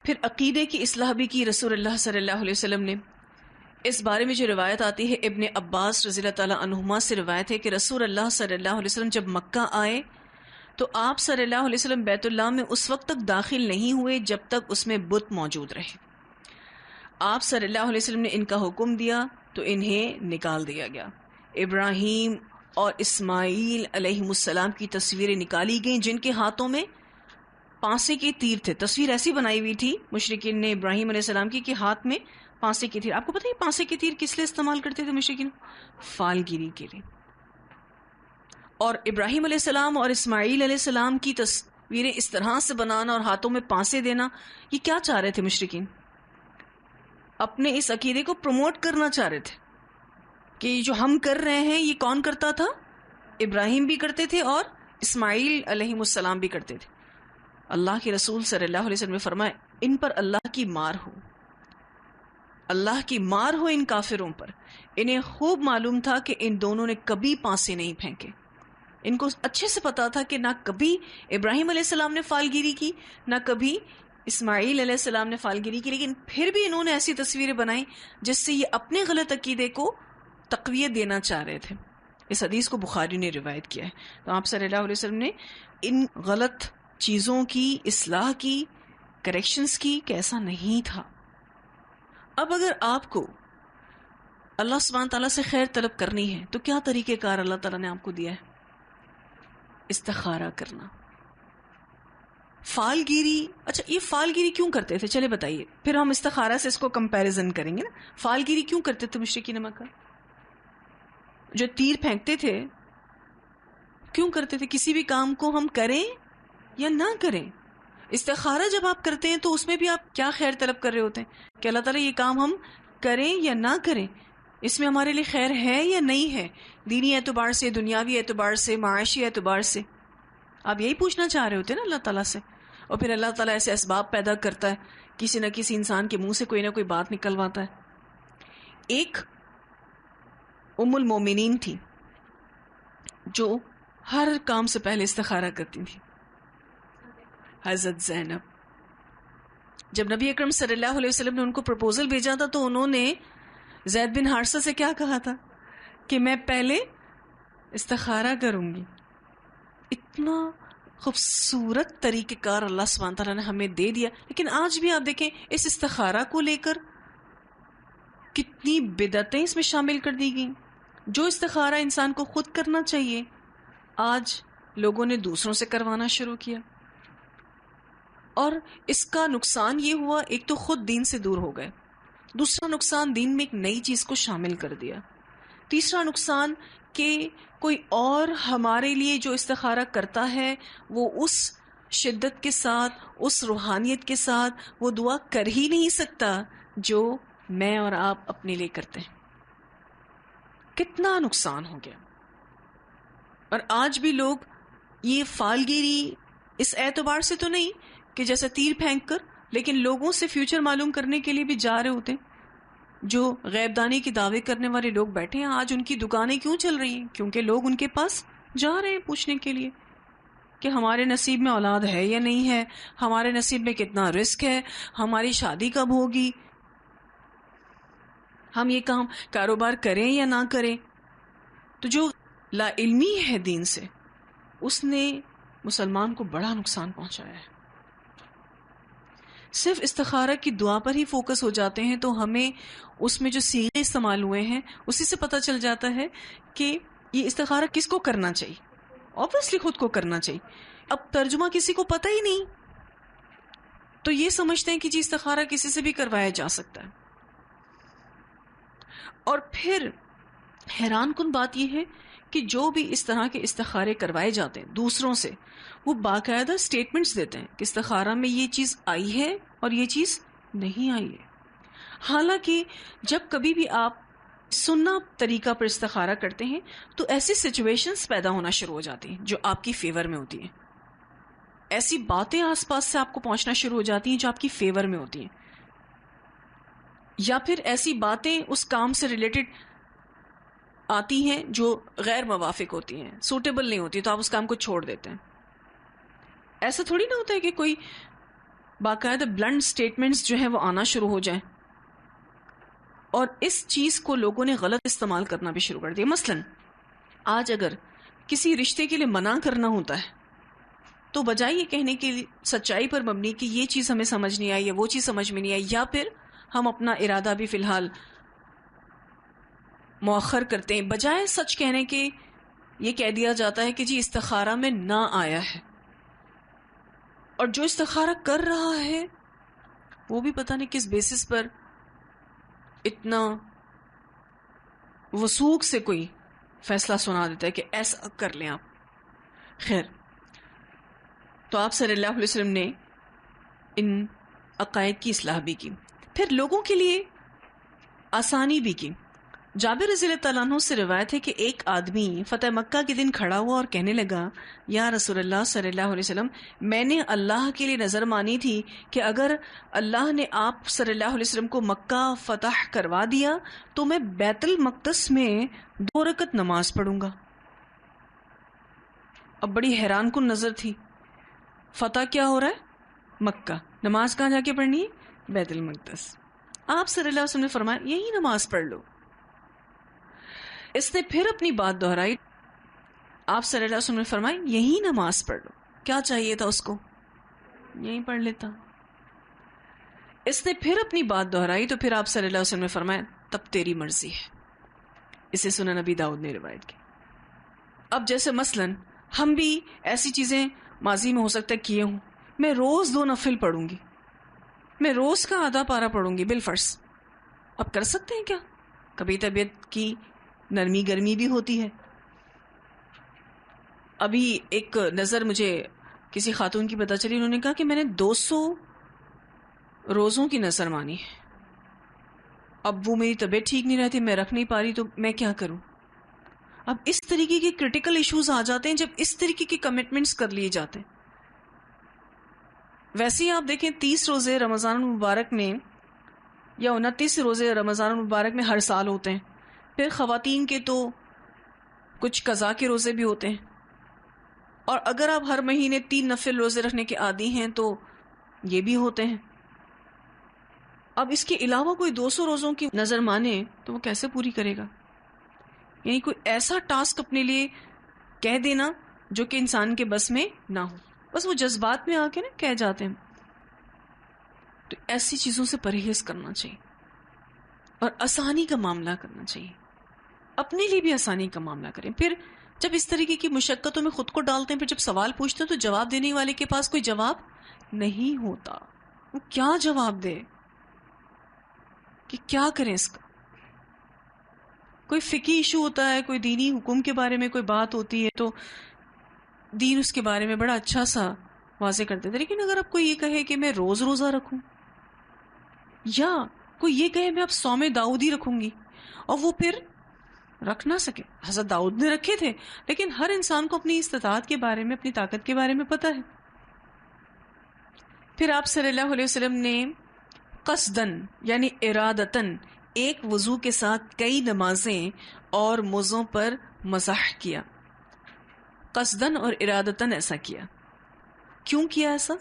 پھر عقیدے کی اصلاح بھی کی رسول اللہ صلی اللہ علیہ وسلم نے. اس بارے میں جو روایت آتی ہے ابن عباس رضی اللہ تعالیٰ عنہما سے روایت ہے کہ رسول اللہ صلی اللہ علیہ وسلم جب مکہ آئے تو آپ صلی اللہ علیہ وسلم بیت اللہ میں اس وقت تک داخل نہیں ہوئے جب تک اس میں بت موجود رہے. آپ صلی اللہ علیہ وسلم نے ان کا حکم دیا تو انہیں نکال دیا گیا. ابراہیم اور اسماعیل علیہ السلام کی تصویریں نکالی گئیں جن کے ہاتھوں میں پانسے کے تیر تھے. تصویر ایسی بنائی ہوئی تھی مشرکین نے ابراہیم علیہ السلام کی کہ ہاتھ میں پانسے کے تیر. آپ کو پتہ ہے پانسے کے تیر کس لیے استعمال کرتے تھے مشرکین؟ فال گیری کے لیے. اور ابراہیم علیہ السلام اور اسماعیل علیہ السلام کی تصویریں اس طرح سے بنانا اور ہاتھوں میں پانسے دینا، یہ کیا چاہ رہے تھے مشرکین؟ اپنے اس عقیدے کو پروموٹ کرنا چاہ رہے تھے کہ جو ہم کر رہے ہیں یہ کون کرتا تھا؟ ابراہیم بھی کرتے تھے اور اسماعیل علیہ السلام بھی کرتے تھے. اللہ کے رسول صلی اللہ علیہ وسلم نے فرمایا ان پر اللہ کی مار ہو، اللہ کی مار ہو ان کافروں پر. انہیں خوب معلوم تھا کہ ان دونوں نے کبھی پانسے نہیں پھینکے. ان کو اچھے سے پتا تھا کہ نہ کبھی ابراہیم علیہ السلام نے فالگیری کی نہ کبھی اسماعیل علیہ السلام نے فالگیری کی، لیکن پھر بھی انہوں نے ایسی تصویریں بنائیں جس سے یہ اپنے غلط عقیدے کو تقویت دینا چاہ رہے تھے. اس حدیث کو بخاری نے روایت کیا ہے. تو آپ صلی اللہ علیہ وسلم نے ان غلط چیزوں کی اصلاح کی، کریکشنز کی کہ ایسا نہیں تھا. اب اگر آپ کو اللہ سبحانہ تعالیٰ سے خیر طلب کرنی ہے تو کیا طریقہ کار اللہ تعالیٰ نے آپ کو دیا ہے؟ استخارہ کرنا، فال گیری. اچھا یہ فال گیری کیوں کرتے تھے؟ چلے بتائیے، پھر ہم استخارہ سے اس کو کمپیریزن کریں گے نا. فال گیری کیوں کرتے تھے مشرکین مکہ؟ جو تیر پھینکتے تھے کیوں کرتے تھے؟ کسی بھی کام کو ہم کریں یا نہ کریں، استخارہ جب آپ کرتے ہیں تو اس میں بھی آپ کیا خیر طلب کر رہے ہوتے ہیں کہ اللہ تعالیٰ یہ کام ہم کریں یا نہ کریں، اس میں ہمارے لیے خیر ہے یا نہیں ہے، دینی اعتبار سے، دنیاوی اعتبار سے، معاشی اعتبار سے. آپ یہی پوچھنا چاہ رہے ہوتے ہیں نا اللہ تعالیٰ سے. اور پھر اللہ تعالیٰ ایسے اسباب پیدا کرتا ہے، کسی نہ کسی انسان کے منہ سے کوئی نہ کوئی بات نکلواتا ہے. ایک ام المومنین تھی جو ہر کام سے پہلے استخارہ کرتی تھی، حضرت زینب. جب نبی اکرم صلی اللہ علیہ وسلم نے ان کو پروپوزل بھیجا تھا تو انہوں نے زید بن حارثہ سے کیا کہا تھا کہ میں پہلے استخارہ کروں گی. اتنا خوبصورت طریقہ کار اللہ سبحانہ تعالیٰ نے ہمیں دے دیا. لیکن آج بھی آپ دیکھیں اس استخارہ کو لے کر کتنی بدعتیں اس میں شامل کر دی گئیں. جو استخارہ انسان کو خود کرنا چاہیے آج لوگوں نے دوسروں سے کروانا شروع کیا. اور اس کا نقصان یہ ہوا، ایک تو خود دین سے دور ہو گئے، دوسرا نقصان دین میں ایک نئی چیز کو شامل کر دیا، تیسرا نقصان کہ کوئی اور ہمارے لیے جو استخارہ کرتا ہے وہ اس شدت کے ساتھ، اس روحانیت کے ساتھ وہ دعا کر ہی نہیں سکتا جو میں اور آپ اپنے لیے کرتے ہیں. کتنا نقصان ہو گیا. اور آج بھی لوگ یہ فالگیری اس اعتبار سے تو نہیں کہ جیسے تیر پھینک کر، لیکن لوگوں سے فیوچر معلوم کرنے کے لیے بھی جا رہے ہوتے ہیں. جو غیب دانی کی دعوے کرنے والے لوگ بیٹھے ہیں آج ان کی دکانیں کیوں چل رہی ہیں؟ کیونکہ لوگ ان کے پاس جا رہے ہیں پوچھنے کے لیے کہ ہمارے نصیب میں اولاد ہے یا نہیں ہے، ہمارے نصیب میں کتنا رزق ہے، ہماری شادی کب ہوگی، ہم یہ کام کاروبار کریں یا نہ کریں. تو جو لا علمی ہے دین سے اس نے مسلمان کو بڑا نقصان پہنچایا ہے. صرف استخارہ کی دعا پر ہی فوکس ہو جاتے ہیں تو ہمیں اس میں جو صیغے استعمال ہوئے ہیں اسی سے پتہ چل جاتا ہے کہ یہ استخارہ کس کو کرنا چاہیے. obviously خود کو کرنا چاہیے. اب ترجمہ کسی کو پتہ ہی نہیں تو یہ سمجھتے ہیں کہ جی استخارہ کسی سے بھی کروایا جا سکتا ہے. اور پھر حیران کن بات یہ ہے کہ جو بھی اس طرح کے استخارے کروائے جاتے ہیں دوسروں سے، وہ باقاعدہ سٹیٹمنٹس دیتے ہیں کہ استخارہ میں یہ چیز آئی ہے اور یہ چیز نہیں آئی ہے. حالانکہ جب کبھی بھی آپ سننا طریقہ پر استخارہ کرتے ہیں تو ایسی سچویشنز پیدا ہونا شروع ہو جاتی ہیں جو آپ کی فیور میں ہوتی ہیں، ایسی باتیں آس پاس سے آپ کو پہنچنا شروع ہو جاتی ہیں جو آپ کی فیور میں ہوتی ہیں، یا پھر ایسی باتیں اس کام سے ریلیٹڈ آتی ہیں جو غیر موافق ہوتی ہیں، سوٹیبل نہیں ہوتی، تو آپ اس کام کو چھوڑ دیتے ہیں. ایسا تھوڑی نہ ہوتا ہے کہ کوئی باقاعدہ بلنٹ سٹیٹمنٹس جو ہیں وہ آنا شروع ہو جائیں، اور اس چیز کو لوگوں نے غلط استعمال کرنا بھی شروع کر دیا. مثلا آج اگر کسی رشتے کے لیے منع کرنا ہوتا ہے تو بجائے یہ کہنے کے سچائی پر مبنی کہ یہ چیز ہمیں سمجھ نہیں آئی یا وہ چیز سمجھ میں نہیں آئی، یا پھر ہم اپنا ارادہ بھی فی الحال مؤخر کرتے ہیں، بجائے سچ کہنے کے یہ کہہ دیا جاتا ہے کہ جی استخارہ میں نہ آیا ہے، اور جو استخارہ کر رہا ہے وہ بھی پتہ نہیں کس بیسس پر اتنا وثوق سے کوئی فیصلہ سنا دیتا ہے کہ ایسا کر لیں آپ. خیر، تو آپ صلی اللہ علیہ وسلم نے ان عقائد کی اصلاح بھی کی، پھر لوگوں کے لیے آسانی بھی کی. جابر رضی اللہ تعالیٰ عنہ سے روایت ہے کہ ایک آدمی فتح مکہ کے دن کھڑا ہوا اور کہنے لگا، یا رسول اللہ صلی اللہ علیہ وسلم، میں نے اللہ کے لیے نظر مانی تھی کہ اگر اللہ نے آپ صلی اللہ علیہ وسلم کو مکہ فتح کروا دیا تو میں بیت المقدس میں 2 رکعت نماز پڑھوں گا. اب بڑی حیران کن نظر تھی، فتح کیا ہو رہا ہے؟ مکہ. نماز کہاں جا کے پڑھنی ہے؟ بیت المقدس. آپ صلی اللہ علیہ وسلم نے فرمایا یہی نماز پڑھ لو. اس نے پھر اپنی بات دہرائی. آپ صلی اللہ علیہ وسلم نے فرمایا یہی نماز پڑھ لو. کیا چاہیے تھا اس کو؟ یہی پڑھ لیتا. اس نے پھر اپنی بات دہرائی تو پھر آپ صلی اللہ علیہ وسلم نے فرمایا تب تیری مرضی ہے. اسے سنن نبی داؤد نے روایت کی. اب جیسے مثلا ہم بھی ایسی چیزیں ماضی میں ہو سکتا ہے کیے ہوں، میں روز 2 نفل پڑھوں گی، میں روز کا آدھا پارہ پڑھوں گی بالفرض. اب کر سکتے ہیں کیا؟ کبھی طبیعت کی نرمی گرمی بھی ہوتی ہے. ابھی ایک نظر مجھے کسی خاتون کی پتہ چلی، انہوں نے کہا کہ میں نے 200 روزوں کی نظر مانی ہے، اب وہ میری طبیعت ٹھیک نہیں رہتی، میں رکھ نہیں پا رہی، تو میں کیا کروں؟ اب اس طریقے کے کرٹیکل ایشوز آ جاتے ہیں جب اس طریقے کی کمٹمنٹس کر لیے جاتے ہیں. ویسے ہی آپ دیکھیں 30 روزے رمضان المبارک میں یا 29 روزے رمضان المبارک میں ہر سال ہوتے ہیں. پھر خواتین کے تو کچھ قضا کے روزے بھی ہوتے ہیں، اور اگر آپ ہر مہینے 3 نفل روزے رکھنے کے عادی ہیں تو یہ بھی ہوتے ہیں. اب اس کے علاوہ کوئی 200 روزوں کی نظر مانے تو وہ کیسے پوری کرے گا؟ یعنی کوئی ایسا ٹاسک اپنے لیے کہہ دینا جو کہ انسان کے بس میں نہ ہو، بس وہ جذبات میں آ کے نا کہہ جاتے ہیں. تو ایسی چیزوں سے پرہیز کرنا چاہیے اور آسانی کا معاملہ کرنا چاہیے. اپنے لیے بھی آسانی کا معاملہ کریں. پھر جب اس طریقے کی مشقتوں میں خود کو ڈالتے ہیں، پھر جب سوال پوچھتے ہیں تو جواب دینے والے کے پاس کوئی جواب نہیں ہوتا. وہ کیا جواب دے کہ کیا کریں اس کا؟ کوئی فقہی ایشو ہوتا ہے، کوئی دینی حکم کے بارے میں کوئی بات ہوتی ہے تو دین اس کے بارے میں بڑا اچھا سا واضح کرتے تھے. لیکن اگر آپ کوئی یہ کہے کہ میں روز روزہ رکھوں، یا کوئی یہ کہے میں اب صوم داؤدی رکھوں گی، اور وہ پھر رکھ نہ سکے. حضرت داؤد نے رکھے تھے، لیکن ہر انسان کو اپنی استطاعت کے بارے میں، اپنی طاقت کے بارے میں پتہ ہے. پھر آپ صلی اللہ علیہ وسلم نے قصدن یعنی ارادتن ایک وضو کے ساتھ کئی نمازیں اور موزوں پر مسح کیا. قصدن اور ارادتن ایسا کیا. کیوں کیا ایسا؟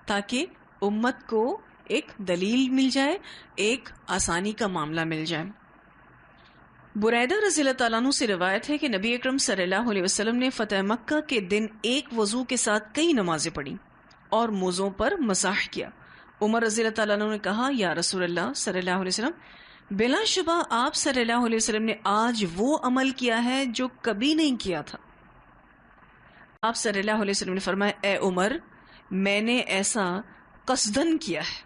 تاکہ امت کو ایک دلیل مل جائے، ایک آسانی کا معاملہ مل جائے. بریدہ رضی اللہ تعالیٰ عنہ سے روایت ہے کہ نبی اکرم صلی اللہ علیہ وسلم نے فتح مکہ کے دن ایک وضو کے ساتھ کئی نمازیں پڑھی اور موزوں پر مسح کیا. عمر رضی اللہ تعالیٰ عنہ نے کہا، یا رسول اللہ صلی اللہ علیہ وسلم، بلا شبہ آپ صلی اللہ علیہ وسلم نے آج وہ عمل کیا ہے جو کبھی نہیں کیا تھا. آپ صلی اللہ علیہ وسلم نے فرمایا، اے عمر، میں نے ایسا قصدن کیا ہے.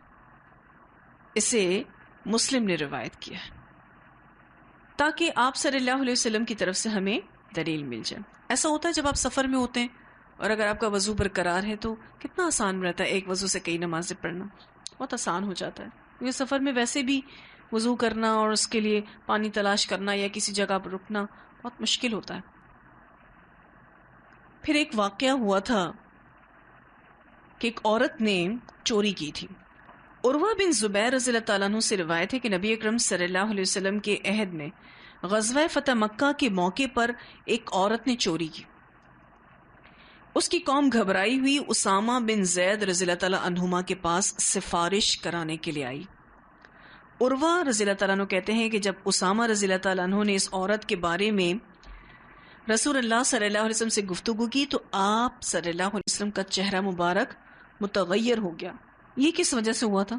اسے مسلم نے روایت کیا ہے تاکہ آپ صلی اللہ علیہ وسلم کی طرف سے ہمیں دلیل مل جائے. ایسا ہوتا ہے جب آپ سفر میں ہوتے ہیں اور اگر آپ کا وضو برقرار ہے تو کتنا آسان رہتا ہے ایک وضو سے کئی نمازیں پڑھنا، بہت آسان ہو جاتا ہے. یہ سفر میں ویسے بھی وضو کرنا اور اس کے لیے پانی تلاش کرنا یا کسی جگہ پر رکنا بہت مشکل ہوتا ہے. پھر ایک واقعہ ہوا تھا کہ ایک عورت نے چوری کی تھی. عروہ بن زبیر رضی اللہ تعالیٰ عنہ سے روایت ہے کہ نبی اکرم صلی اللہ علیہ وسلم کے عہد میں غزوہ فتح مکہ کے موقع پر ایک عورت نے چوری کی. اس کی قوم گھبرائی ہوئی اسامہ بن زید رضی اللہ تعالیٰ عنہما کے پاس سفارش کرانے کے لیے آئی. عروہ رضی اللہ تعالیٰ عنہ کہتے ہیں کہ جب اسامہ رضی اللہ تعالیٰ عنہ نے اس عورت کے بارے میں رسول اللہ صلی اللہ علیہ وسلم سے گفتگو کی تو آپ صلی اللہ علیہ وسلم کا چہرہ مبارک متغیر ہو گیا. یہ کس وجہ سے ہوا تھا؟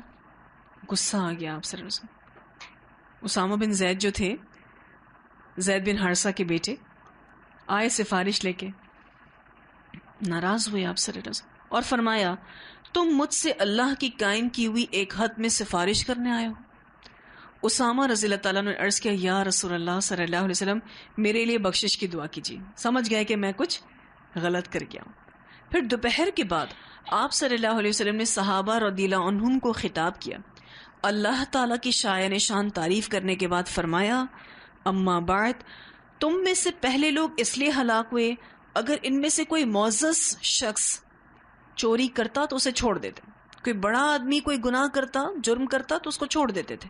غصہ آ گیا آپ صلی اللہ علیہ وسلم. اسامہ بن زید جو تھے، زید بن حارثہ کے بیٹے، آئے سفارش لے کے، ناراض ہوئے آپ صلی اللہ علیہ وسلم اور فرمایا تم مجھ سے اللہ کی قائم کی ہوئی ایک حد میں سفارش کرنے آئے ہو. اسامہ رضی اللہ تعالیٰ نے عرض کیا یا رسول اللہ صلی اللہ علیہ وسلم میرے لیے بخشش کی دعا کیجیے. سمجھ گئے کہ میں کچھ غلط کر گیا ہوں. پھر دوپہر کے بعد آپ صلی اللہ علیہ وسلم نے صحابہ رضی اللہ عنہم کو خطاب کیا. اللہ تعالیٰ کی شایان شان تعریف کرنے کے بعد فرمایا اما بعد، تم میں سے پہلے لوگ اس لیے ہلاک ہوئے اگر ان میں سے کوئی معزز شخص چوری کرتا تو اسے چھوڑ دیتے، کوئی بڑا آدمی کوئی گناہ کرتا، جرم کرتا تو اس کو چھوڑ دیتے تھے،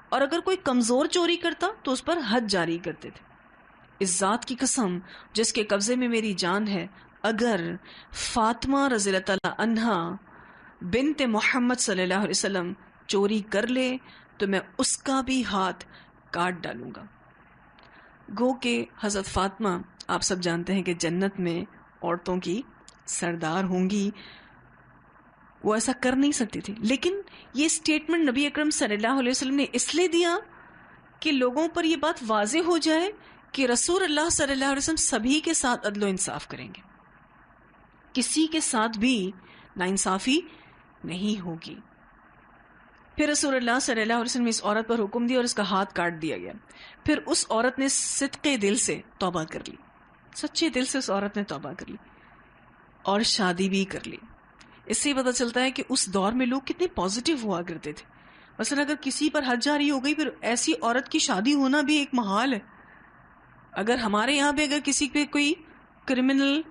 اور اگر کوئی کمزور چوری کرتا تو اس پر حد جاری کرتے تھے. اس ذات کی قسم جس کے قبضے میں میری جان ہے، اگر فاطمہ رضی اللہ تعالیٰ عنہا بنت محمد صلی اللہ علیہ وسلم چوری کر لے تو میں اس کا بھی ہاتھ کاٹ ڈالوں گا. گو کہ حضرت فاطمہ آپ سب جانتے ہیں کہ جنت میں عورتوں کی سردار ہوں گی، وہ ایسا کر نہیں سکتی تھی. لیکن یہ سٹیٹمنٹ نبی اکرم صلی اللہ علیہ وسلم نے اس لیے دیا کہ لوگوں پر یہ بات واضح ہو جائے کہ رسول اللہ صلی اللہ علیہ وسلم سبھی کے ساتھ عدل و انصاف کریں گے، کسی کے ساتھ بھی ناانصافی نہیں ہوگی. پھر رسول اللہ صلی اللہ علیہ وسلم نے اس عورت پر حکم دیا اور اس کا ہاتھ کاٹ دیا گیا. پھر اس عورت نے صدقے دل سے توبہ کر لی، سچے دل سے اس عورت نے توبہ کر لی اور شادی بھی کر لی. اس سے پتہ چلتا ہے کہ اس دور میں لوگ کتنے پازیٹیو ہوا کرتے تھے. مثلا اگر کسی پر حد جاری ہو گئی پھر ایسی عورت کی شادی ہونا بھی ایک محال ہے. اگر ہمارے یہاں پہ اگر کسی پہ کوئی کرمنل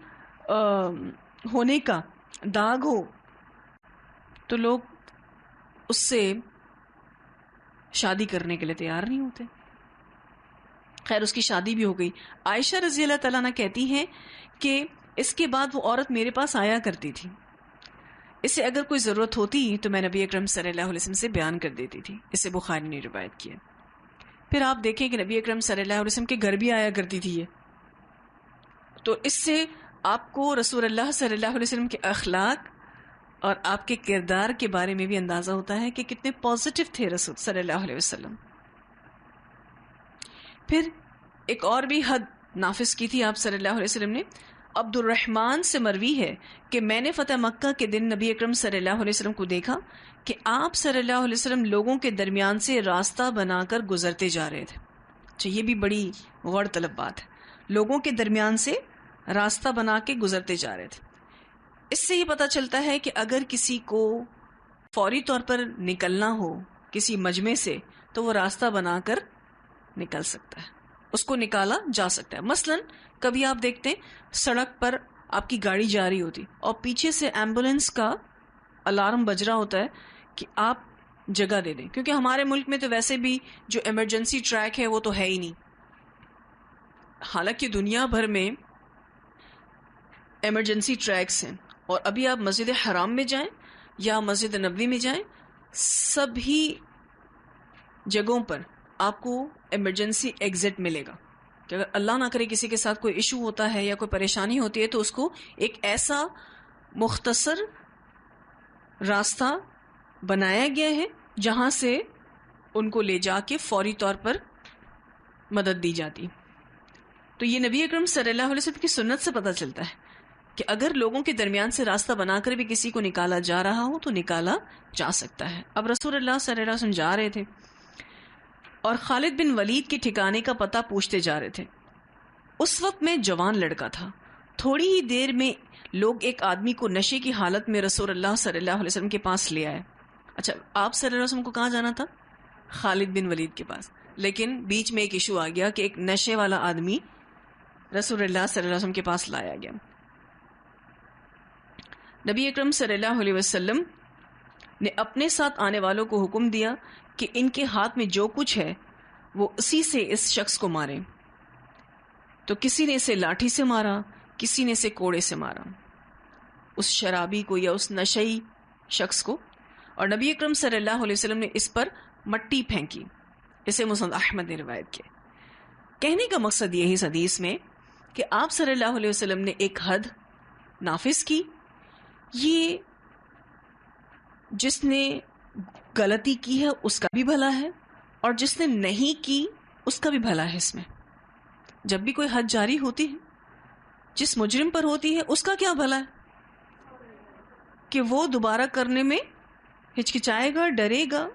ہونے کا داغ ہو تو لوگ اس سے شادی کرنے کے لیے تیار نہیں ہوتے. خیر اس کی شادی بھی ہو گئی. عائشہ رضی اللہ تعالیٰ عنہ کہتی ہیں کہ اس کے بعد وہ عورت میرے پاس آیا کرتی تھی، اسے اگر کوئی ضرورت ہوتی تو میں نبی اکرم صلی اللہ علیہ وسلم سے بیان کر دیتی تھی. اسے بخاری نے روایت کیا. پھر آپ دیکھیں کہ نبی اکرم صلی اللہ علیہ وسلم کے گھر بھی آیا کرتی تھی یہ. تو اس سے آپ کو رسول اللہ صلی اللہ علیہ وسلم کے اخلاق اور آپ کے کردار کے بارے میں بھی اندازہ ہوتا ہے کہ کتنے پازیٹیو تھے رسول صلی اللہ علیہ وسلم. پھر ایک اور بھی حد نافذ کی تھی آپ صلی اللہ علیہ وسلم نے. عبد الرحمن سے مروی ہے کہ میں نے فتح مکہ کے دن نبی اکرم صلی اللہ علیہ وسلم کو دیکھا کہ آپ صلی اللہ علیہ وسلم لوگوں کے درمیان سے راستہ بنا کر گزرتے جا رہے تھے. اچھا یہ بھی بڑی غور طلب بات ہے، لوگوں کے درمیان سے راستہ بنا کے گزرتے جا رہے تھے. اس سے یہ پتہ چلتا ہے کہ اگر کسی کو فوری طور پر نکلنا ہو کسی مجمع سے تو وہ راستہ بنا کر نکل سکتا ہے، اس کو نکالا جا سکتا ہے. مثلا کبھی آپ دیکھتے ہیں سڑک پر آپ کی گاڑی جا رہی ہوتی اور پیچھے سے ایمبولینس کا الارم بج رہا ہوتا ہے کہ آپ جگہ دے دیں، کیونکہ ہمارے ملک میں تو ویسے بھی جو ایمرجنسی ٹریک ہے وہ تو ہے ہی نہیں. حالانکہ دنیا بھر میں ایمرجنسی ٹریکس ہیں، اور ابھی آپ مسجد حرام میں جائیں یا مسجد نبوی میں جائیں، سبھی جگہوں پر آپ کو ایمرجنسی ایگزٹ ملے گا کہ اگر اللہ نہ کرے کسی کے ساتھ کوئی ایشو ہوتا ہے یا کوئی پریشانی ہوتی ہے تو اس کو ایک ایسا مختصر راستہ بنایا گیا ہے جہاں سے ان کو لے جا کے فوری طور پر مدد دی جاتی. تو یہ نبی اکرم صلی اللہ علیہ وسلم کی سنت سے پتہ چلتا ہے کہ اگر لوگوں کے درمیان سے راستہ بنا کر بھی کسی کو نکالا جا رہا ہو تو نکالا جا سکتا ہے. اب رسول اللہ صلی اللہ علیہ وسلم جا رہے تھے اور خالد بن ولید کے ٹھکانے کا پتہ پوچھتے جا رہے تھے. اس وقت میں جوان لڑکا تھا. تھوڑی ہی دیر میں لوگ ایک آدمی کو نشے کی حالت میں رسول اللہ صلی اللہ علیہ وسلم کے پاس لے آئے. اچھا آپ صلی اللہ علیہ وسلم کو کہاں جانا تھا؟ خالد بن ولید کے پاس. لیکن بیچ میں ایک ایشو آ گیا کہ ایک نشے والا آدمی رسول اللہ صلی اللہ علیہ وسلم کے پاس لایا گیا. نبی اکرم صلی اللہ علیہ وسلم نے اپنے ساتھ آنے والوں کو حکم دیا کہ ان کے ہاتھ میں جو کچھ ہے وہ اسی سے اس شخص کو ماریں. تو کسی نے اسے لاٹھی سے مارا، کسی نے اسے کوڑے سے مارا. اس شرابی کو یا اس نشئی شخص کو، اور نبی اکرم صلی اللہ علیہ وسلم نے اس پر مٹی پھینکی. اسے مسند احمد نے روایت کیا. کہنے کا مقصد یہ ہے اس حدیث میں کہ آپ صلی اللہ علیہ وسلم نے ایک حد نافذ کی. یہ جس نے غلطی کی ہے اس کا بھی بھلا ہے، اور جس نے نہیں کی اس کا بھی بھلا ہے. اس میں جب بھی کوئی حد جاری ہوتی ہے، جس مجرم پر ہوتی ہے اس کا کیا بھلا ہے کہ وہ دوبارہ کرنے میں ہچکچائے گا، ڈرے گا.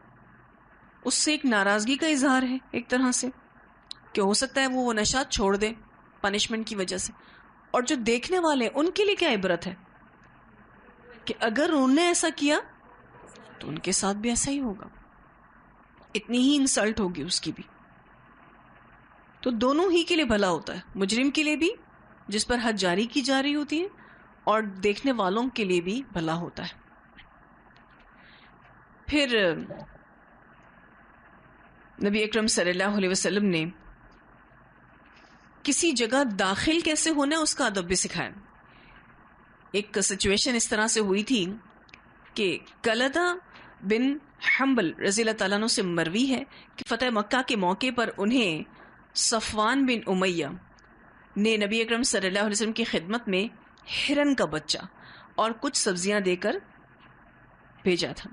اس سے ایک ناراضگی کا اظہار ہے ایک طرح سے، کہ ہو سکتا ہے وہ نشات چھوڑ دے پنشمنٹ کی وجہ سے. اور جو دیکھنے والے ہیں ان کے لیے کیا عبرت ہے کہ اگر انہوں نے ایسا کیا تو ان کے ساتھ بھی ایسا ہی ہوگا، اتنی ہی انسلٹ ہوگی اس کی بھی. تو دونوں ہی کے لیے بھلا ہوتا ہے، مجرم کے لیے بھی جس پر حد جاری کی جا رہی ہوتی ہے، اور دیکھنے والوں کے لیے بھی بھلا ہوتا ہے. پھر نبی اکرم صلی اللہ علیہ وسلم نے کسی جگہ داخل کیسے ہونا ہے اس کا ادب بھی سکھایا. ایک سچویشن اس طرح سے ہوئی تھی کہ کلدہ بن حنبل رضی اللہ تعالیٰ عنہ سے مروی ہے کہ فتح مکہ کے موقع پر انہیں صفوان بن امیہ نے نبی اکرم صلی اللہ علیہ وسلم کی خدمت میں ہرن کا بچہ اور کچھ سبزیاں دے کر بھیجا تھا.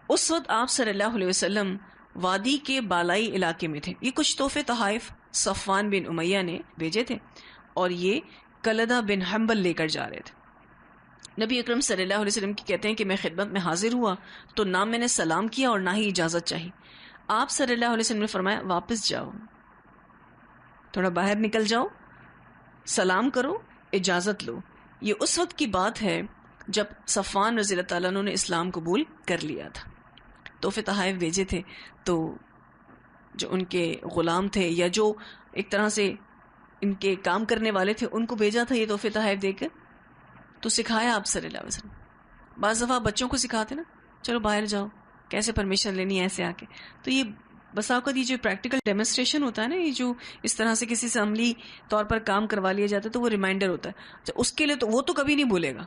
اس وقت آپ صلی اللہ علیہ وسلم وادی کے بالائی علاقے میں تھے. یہ کچھ تحفے تحائف صفوان بن امیہ نے بھیجے تھے اور یہ کلدہ بن حنبل لے کر جا رہے تھے. نبی اکرم صلی اللہ علیہ وسلم کی کہتے ہیں کہ میں خدمت میں حاضر ہوا تو نہ میں نے سلام کیا اور نہ ہی اجازت چاہی. آپ صلی اللہ علیہ وسلم نے فرمایا واپس جاؤ، تھوڑا باہر نکل جاؤ، سلام کرو، اجازت لو. یہ اس وقت کی بات ہے جب صفوان رضی اللہ تعالیٰ عنہ نے اسلام قبول کر لیا تھا. تحفے تحائف بھیجے تھے تو جو ان کے غلام تھے یا جو ایک طرح سے ان کے کام کرنے والے تھے ان کو بھیجا تھا یہ تحفے تحائف دے کر. تو سکھایا آپ صلی اللہ علیہ وسلم. بعض دفعہ بچوں کو سکھاتے نا، چلو باہر جاؤ، کیسے پرمیشن لینی ہے ایسے آ کے. تو یہ بس اوقات یہ جو پریکٹیکل ڈیمونسٹریشن ہوتا ہے نا، یہ جو اس طرح سے کسی سے عملی طور پر کام کروا لیا جاتا ہے تو وہ ریمائنڈر ہوتا ہے. اس کے لیے تو وہ تو کبھی نہیں بھولے گا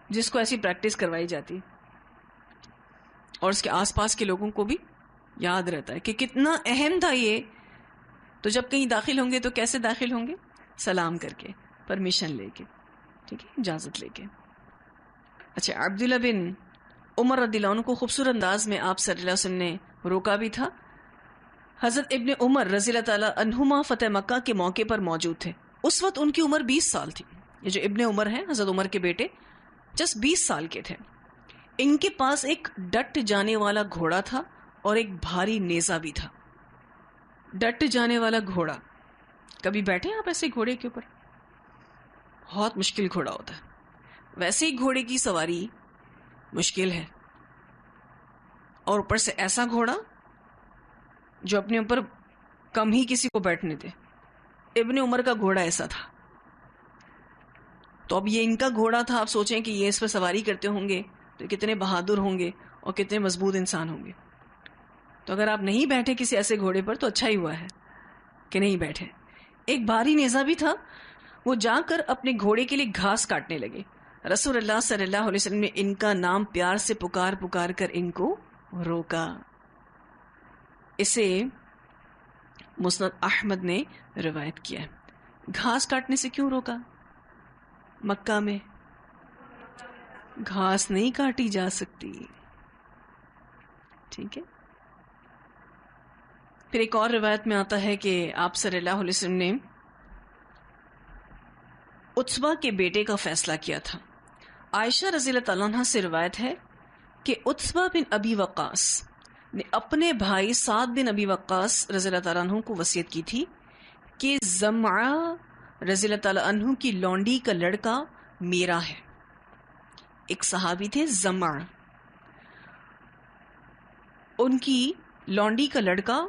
جس کو ایسی پریکٹس کروائی جاتی ہے، اور اس کے آس پاس کے لوگوں کو بھی یاد رہتا ہے کہ کتنا اہم تھا یہ. تو جب کہیں داخل ہوں گے تو کیسے داخل ہوں گے؟ سلام کر کے، پرمیشن لے کے، ٹھیک ہے، اجازت لے کے. اچھا، عبداللہ بن عمر رضی اللہ عنہ کو خوبصورت انداز میں آپ صلی اللہ علیہ وسلم نے روکا بھی تھا. حضرت ابن عمر رضی اللہ تعالیٰ عنہما فتح مکہ کے موقع پر موجود تھے. اس وقت ان کی عمر 20 سال تھی. یہ جو ابن عمر ہیں حضرت عمر کے بیٹے، جس 20 سال کے تھے. ان کے پاس ایک ڈٹ جانے والا گھوڑا تھا اور ایک بھاری نیزہ بھی تھا. ڈٹ جانے والا گھوڑا، کبھی بیٹھے آپ ایسے گھوڑے کے اوپر؟ بہت مشکل گھوڑا ہوتا ہے. ویسے ہی گھوڑے کی سواری مشکل ہے، اور اوپر سے ایسا گھوڑا جو اپنے اوپر کم ہی کسی کو بیٹھنے دے. ابن عمر کا گھوڑا ایسا تھا. تو اب یہ ان کا گھوڑا تھا. آپ سوچیں کہ یہ اس پر سواری کرتے ہوں گے تو کتنے بہادر ہوں گے اور کتنے مضبوط انسان ہوں گے. تو اگر آپ نہیں بیٹھے کسی ایسے گھوڑے پر تو اچھا ہی ہوا ہے کہ نہیں بیٹھے. ایک بھاری نیزہ بھی تھا. وہ جا کر اپنے گھوڑے کے لیے گھاس کاٹنے لگے. رسول اللہ صلی اللہ علیہ وسلم نے ان کا نام پیار سے پکار پکار کر ان کو روکا. اسے مسند احمد نے روایت کیا ہے. گھاس کاٹنے سے کیوں روکا؟ مکہ میں گھاس نہیں کاٹی جا سکتی، ٹھیک ہے. پھر ایک اور روایت میں آتا ہے کہ آپ صلی اللہ علیہ وسلم نے عتبہ کے بیٹے کا فیصلہ کیا تھا. عائشہ رضی اللہ تعالیٰ عنہ سے روایت ہے کہ عتبہ بن ابی وقاص نے اپنے بھائی سعد بن ابی وقاص رضی اللہ تعالیٰ عنہ کو وصیت کی تھی کہ زمعہ رضی اللہ تعالیٰ عنہ کی لونڈی کا لڑکا میرا ہے. ایک صحابی تھے زمعہ، ان کی لونڈی کا لڑکا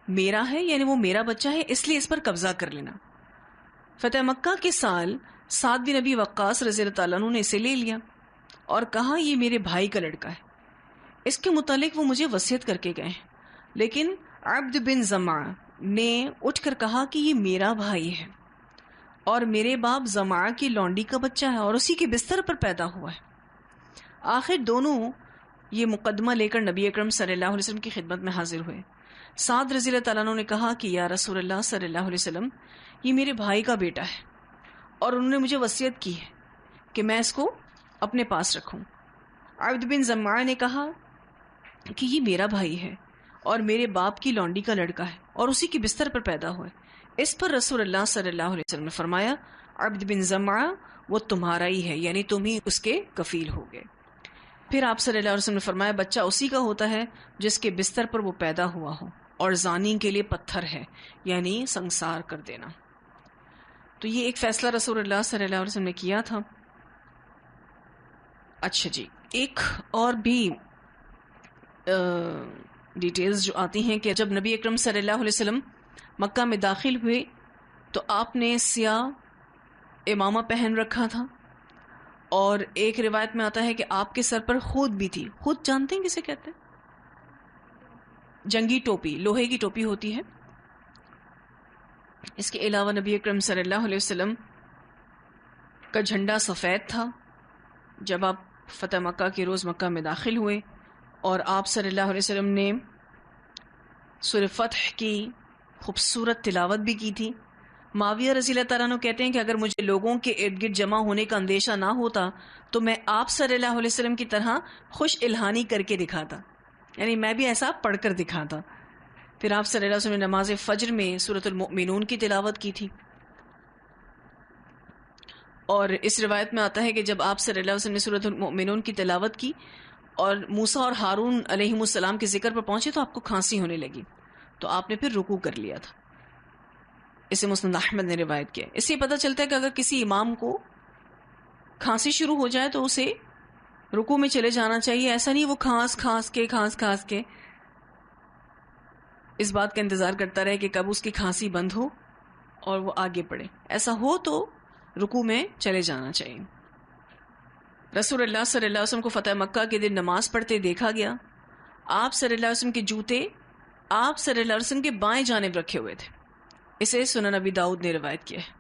میرا ہے، یعنی وہ میرا بچہ ہے، اس لیے اس پر قبضہ کر لینا. فتح مکہ کے سال سعد بن ابی وقاص رضی اللہ تعالیٰ عنہ نے اسے لے لیا اور کہا یہ میرے بھائی کا لڑکا ہے. اس کے متعلق وہ مجھے وصیت کر کے گئے، لیکن عبد بن زمعہ نے اٹھ کر کہا کہ یہ میرا بھائی ہے اور میرے باپ زمعہ کی لونڈی کا بچہ ہے اور اسی کے بستر پر پیدا ہوا ہے۔ آخر دونوں یہ مقدمہ لے کر نبی اکرم صلی اللہ علیہ وسلم کی خدمت میں حاضر ہوئے۔ سعد رضی اللہ تعالیٰ عنہ نے کہا کہ یا رسول اللہ صلی اللہ علیہ وسلم، یہ میرے بھائی کا بیٹا ہے اور انہوں نے مجھے وصیت کی ہے کہ میں اس کو اپنے پاس رکھوں۔ عبد بن زمعہ نے کہا کہ یہ میرا بھائی ہے اور میرے باپ کی لونڈی کا لڑکا ہے اور اسی کی بستر پر پیدا ہوا ہے۔ اس پر رسول اللہ صلی اللہ علیہ وسلم نے فرمایا، عبد بن زمعہ وہ تمہارا ہی ہے، یعنی تم ہی اس کے کفیل ہوگے۔ پھر آپ صلی اللہ علیہ وسلم نے فرمایا، بچہ اسی کا ہوتا ہے جس کے بستر پر وہ پیدا ہوا ہو، اور زانی کے لیے پتھر ہے، یعنی سنسار کر دینا۔ تو یہ ایک فیصلہ رسول اللہ صلی اللہ علیہ وسلم نے کیا تھا۔ اچھا جی، ایک اور بھی ڈیٹیلز جو آتی ہیں کہ جب نبی اکرم صلی اللہ علیہ وسلم مکہ میں داخل ہوئے تو آپ نے سیاہ امامہ پہن رکھا تھا، اور ایک روایت میں آتا ہے کہ آپ کے سر پر خود بھی تھی۔ خود جانتے ہیں کسے کہتے ہیں؟ جنگی ٹوپی، لوہے کی ٹوپی ہوتی ہے۔ اس کے علاوہ نبی اکرم صلی اللہ علیہ وسلم کا جھنڈا سفید تھا۔ جب آپ فتح مکہ کے روز مکہ میں داخل ہوئے اور آپ صلی اللہ علیہ وسلم نے سورہ فتح کی خوبصورت تلاوت بھی کی تھی۔ معاویہ رضی اللہ تعالیٰ عنہ کہتے ہیں کہ اگر مجھے لوگوں کے ارد گرد جمع ہونے کا اندیشہ نہ ہوتا تو میں آپ صلی اللہ علیہ وسلم کی طرح خوش الہانی کر کے دکھاتا، یعنی میں بھی ایسا پڑھ کر دکھاتا۔ پھر آپ صلی اللہ علیہ وسلم نے نماز فجر میں سورۃ المؤمنون کی تلاوت کی تھی، اور اس روایت میں آتا ہے کہ جب آپ صلی اللہ علیہ وسلم نے سورۃ المؤمنون کی تلاوت کی اور موسیٰ اور ہارون علیہم السلام کے ذکر پر پہنچے تو آپ کو کھانسی ہونے لگی، تو آپ نے پھر رکوع کر لیا تھا۔ اسے مسند احمد نے روایت کیا۔ اس سے پتہ چلتا ہے کہ اگر کسی امام کو کھانسی شروع ہو جائے تو اسے رکوع میں چلے جانا چاہیے، ایسا نہیں وہ کھانس کھانس کے اس بات کا انتظار کرتا رہے کہ کب اس کی کھانسی بند ہو اور وہ آگے بڑھے۔ ایسا ہو تو رکوع میں چلے جانا چاہیے۔ رسول اللہ صلی اللہ علیہ وسلم کو فتح مکہ کے دن نماز پڑھتے دیکھا گیا۔ آپ صلی اللہ علیہ وسلم کے جوتے آپ صلی اللہ علیہ وسلم کے بائیں جانب رکھے ہوئے تھے۔ اسے سنن ابی داؤد نے روایت کیا ہے۔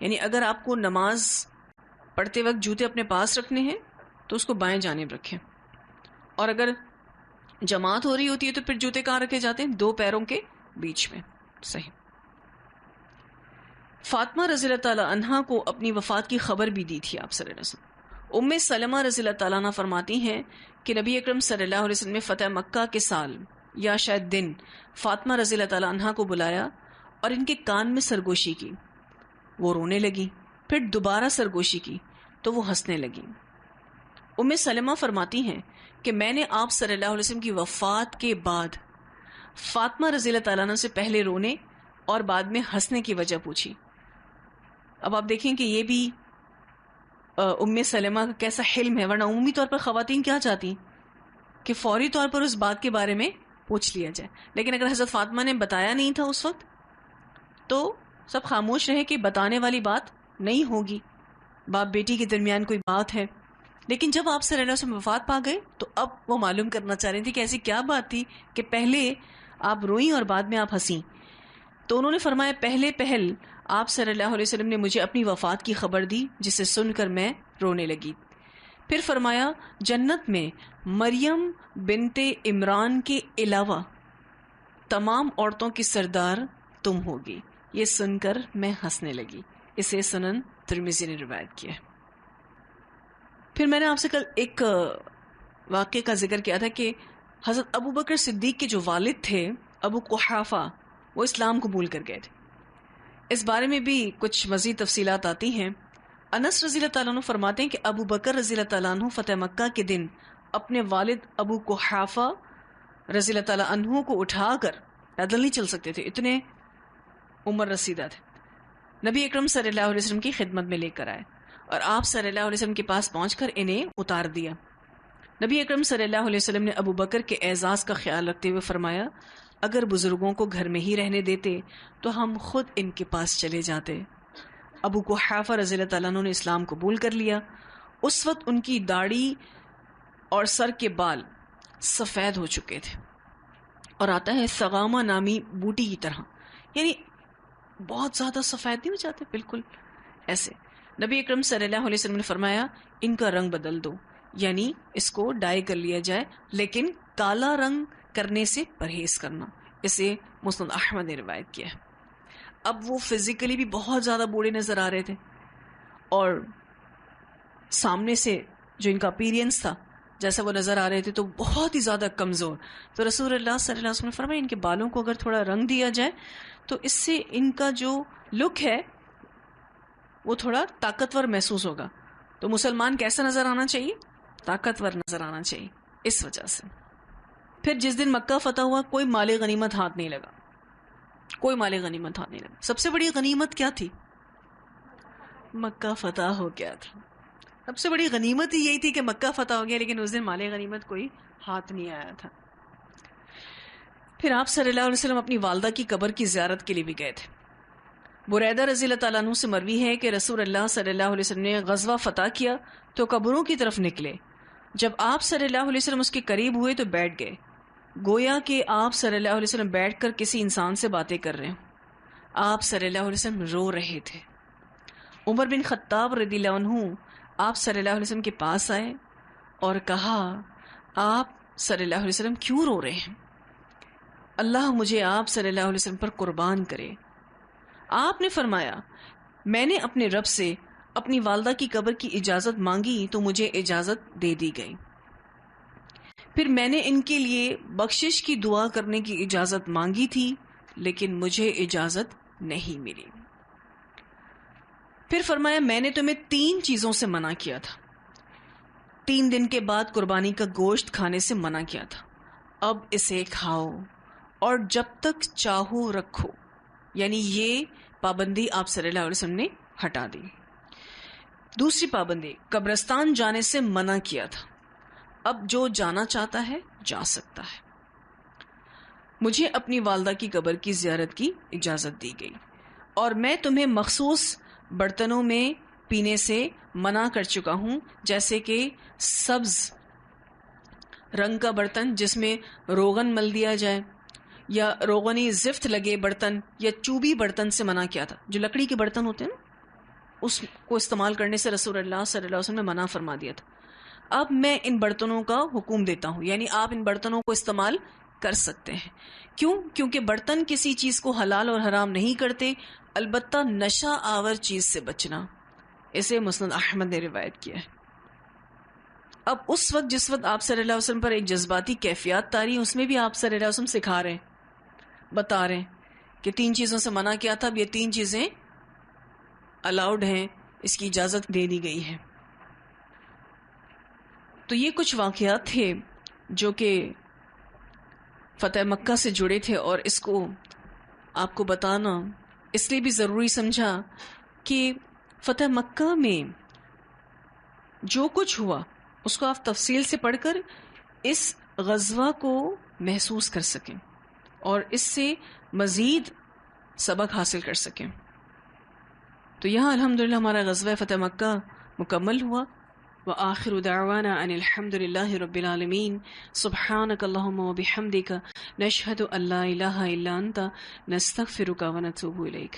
یعنی اگر آپ کو نماز پڑھتے وقت جوتے اپنے پاس رکھنے ہیں تو اس کو بائیں جانب رکھیں، اور اگر جماعت ہو رہی ہوتی ہے تو پھر جوتے کہاں رکھے جاتے ہیں؟ دو پیروں کے بیچ میں۔ صحیح۔ فاطمہ رضی اللہ تعالی عنہا کو اپنی وفات کی خبر بھی دی تھی آپ صلی اللہ علیہ وسلم۔ ام سلمہ رضی اللہ تعالیٰ عنہ فرماتی ہیں کہ نبی اکرم صلی اللہ علیہ وسلم نے فتح مکہ کے سال یا شاید دن فاطمہ رضی اللہ تعالیٰ عنہا کو بلایا اور ان کے کان میں سرگوشی کی، وہ رونے لگی، پھر دوبارہ سرگوشی کی تو وہ ہنسنے لگی۔ ام سلمہ فرماتی ہیں کہ میں نے آپ صلی اللہ علیہ وسلم کی وفات کے بعد فاطمہ رضی اللہ تعالیٰ عنہ سے پہلے رونے اور بعد میں ہنسنے کی وجہ پوچھی۔ اب آپ دیکھیں کہ یہ بھی ام سلمہ کا کیسا حلم ہے، ورنہ عمومی طور پر خواتین کیا چاہتی کہ فوری طور پر اس بات کے بارے میں پوچھ لیا جائے، لیکن اگر حضرت فاطمہ نے بتایا نہیں تھا اس وقت تو سب خاموش رہے کہ بتانے والی بات نہیں ہوگی، باپ بیٹی کے درمیان کوئی بات ہے۔ لیکن جب آپ صلی اللہ علیہ وسلم وفات پا گئے تو اب وہ معلوم کرنا چاہ رہی تھی کہ ایسی کیا بات تھی کہ پہلے آپ روئیں اور بعد میں آپ ہنسیں۔ تو انہوں نے فرمایا، پہل آپ صلی اللہ علیہ وسلم نے مجھے اپنی وفات کی خبر دی جسے سن کر میں رونے لگی۔ پھر فرمایا، جنت میں مریم بنت عمران کے علاوہ تمام عورتوں کی سردار تم ہوگی۔ یہ سن کر میں ہنسنے لگی۔ اسے سنن ترمذی نے روایت کیا ہے۔ پھر میں نے آپ سے کل ایک واقعے کا ذکر کیا تھا کہ حضرت ابو بکر صدیق کے جو والد تھے ابو قحافہ، وہ اسلام قبول کر گئے تھے۔ اس بارے میں بھی کچھ مزید تفصیلات آتی ہیں۔ انس رضی اللہ تعالیٰ عنہ فرماتے ہیں کہ ابو بکر رضی اللہ تعالیٰ عنہ فتح مکہ کے دن اپنے والد ابو قحافہ رضی اللہ تعالیٰ عنہ کو اٹھا کر، پیدل نہیں چل سکتے تھے، اتنے عمر رسیدہ تھے، نبی اکرم صلی اللہ علیہ وسلم کی خدمت میں لے کر آئے اور آپ صلی اللہ علیہ وسلم کے پاس پہنچ کر انہیں اتار دیا۔ نبی اکرم صلی اللہ علیہ وسلم نے ابو بکر کے اعزاز کا خیال رکھتے ہوئے فرمایا، اگر بزرگوں کو گھر میں ہی رہنے دیتے تو ہم خود ان کے پاس چلے جاتے۔ ابو قحافہ رضی اللہ تعالیٰ عنہ نے اسلام قبول کر لیا۔ اس وقت ان کی داڑھی اور سر کے بال سفید ہو چکے تھے، اور آتا ہے سغامہ نامی بوٹی کی طرح، یعنی بہت زیادہ سفید نہیں ہو جاتے، بالکل ایسے نبی اکرم صلی اللہ علیہ وسلم نے فرمایا ان کا رنگ بدل دو، یعنی اس کو ڈائی کر لیا جائے، لیکن کالا رنگ کرنے سے پرہیز کرنا. اسے مسند احمد نے روایت کیا ہے. اب وہ فزیکلی بھی بہت زیادہ بوڑھے نظر آ رہے تھے اور سامنے سے جو ان کا اپیرینس تھا جیسا وہ نظر آ رہے تھے تو بہت ہی زیادہ کمزور. تو رسول اللہ صلی اللہ علیہ وسلم نے فرمایا ان کے بالوں کو اگر تھوڑا رنگ دیا جائے تو اس سے ان کا جو لک ہے وہ تھوڑا طاقتور محسوس ہوگا. تو مسلمان کیسا نظر آنا چاہیے؟ طاقتور نظر آنا چاہیے. اس وجہ سے پھر جس دن مکہ فتح ہوا کوئی مال غنیمت ہاتھ نہیں لگا، کوئی مال غنیمت ہاتھ نہیں لگا. سب سے بڑی غنیمت کیا تھی؟ مکہ فتح ہو گیا تھا. سب سے بڑی غنیمت ہی یہی تھی کہ مکہ فتح ہو گیا، لیکن اس دن مال غنیمت کوئی ہاتھ نہیں آیا تھا. پھر آپ صلی اللہ علیہ وسلم اپنی والدہ کی قبر کی زیارت کے لیے بھی گئے تھے. بریدہ رضی اللہ تعالیٰ عنہ سے مروی ہے کہ رسول اللہ صلی اللہ علیہ وسلم نے غزوہ فتح کیا تو قبروں کی طرف نکلے. جب آپ صلی اللہ علیہ وسلم اس کے قریب ہوئے تو بیٹھ گئے، گویا کہ آپ صلی اللہ علیہ وسلم بیٹھ کر کسی انسان سے باتیں کر رہے ہوں. آپ صلی اللہ علیہ وسلم رو رہے تھے. عمر بن خطاب رضی اللہ عنہ آپ صلی اللہ علیہ وسلم کے پاس آئے اور کہا آپ صلی اللہ علیہ وسلم کیوں رو رہے ہیں؟ اللہ مجھے آپ صلی اللہ علیہ وسلم پر قربان کرے. آپ نے فرمایا میں نے اپنے رب سے اپنی والدہ کی قبر کی اجازت مانگی تو مجھے اجازت دے دی گئی. پھر میں نے ان کے لیے بخشش کی دعا کرنے کی اجازت مانگی تھی لیکن مجھے اجازت نہیں ملی. پھر فرمایا میں نے تمہیں 3 چیزوں سے منع کیا تھا. 3 دن کے بعد قربانی کا گوشت کھانے سے منع کیا تھا، اب اسے کھاؤ اور جب تک چاہو رکھو. یعنی یہ پابندی آپ صلی اللہ علیہ وسلم نے ہٹا دی. دوسری پابندی قبرستان جانے سے منع کیا تھا، اب جو جانا چاہتا ہے جا سکتا ہے. مجھے اپنی والدہ کی قبر کی زیارت کی اجازت دی گئی اور میں تمہیں مخصوص برتنوں میں پینے سے منع کر چکا ہوں، جیسے کہ سبز رنگ کا برتن جس میں روغن مل دیا جائے، یا روغنی زفت لگے برتن، یا چوبی برتن سے منع کیا تھا. جو لکڑی کے برتن ہوتے ہیں نا اس کو استعمال کرنے سے رسول اللہ صلی اللہ علیہ وسلم نے منع فرما دیا تھا. اب میں ان برتنوں کا حکم دیتا ہوں، یعنی آپ ان برتنوں کو استعمال کر سکتے ہیں. کیوں؟ کیونکہ برتن کسی چیز کو حلال اور حرام نہیں کرتے، البتہ نشہ آور چیز سے بچنا. اسے مسند احمد نے روایت کیا ہے. اب اس وقت جس وقت آپ صلی اللہ علیہ وسلم پر ایک جذباتی کیفیات طاری ہے، اس میں بھی آپ صلی اللہ علیہ وسلم سکھا رہے ہیں، بتا رہے ہیں کہ 3 چیزوں سے منع کیا تھا، اب یہ 3 چیزیں الاؤڈ ہیں، اس کی اجازت دے دی گئی ہے. تو یہ کچھ واقعات تھے جو کہ فتح مکہ سے جڑے تھے، اور اس کو آپ کو بتانا اس لیے بھی ضروری سمجھا کہ فتح مکہ میں جو کچھ ہوا اس کو آپ تفصیل سے پڑھ کر اس غزوہ کو محسوس کر سکیں اور اس سے مزید سبق حاصل کر سکیں. تو یہاں الحمدللہ ہمارا غزوہ فتح مکہ مکمل ہوا. وآخر دعوانا ان الحمد للہ رب العالمین. سبحانک اللہم وبحمدک نشہد ان لا الہ الا انت نستغفرک ونتوب الیک.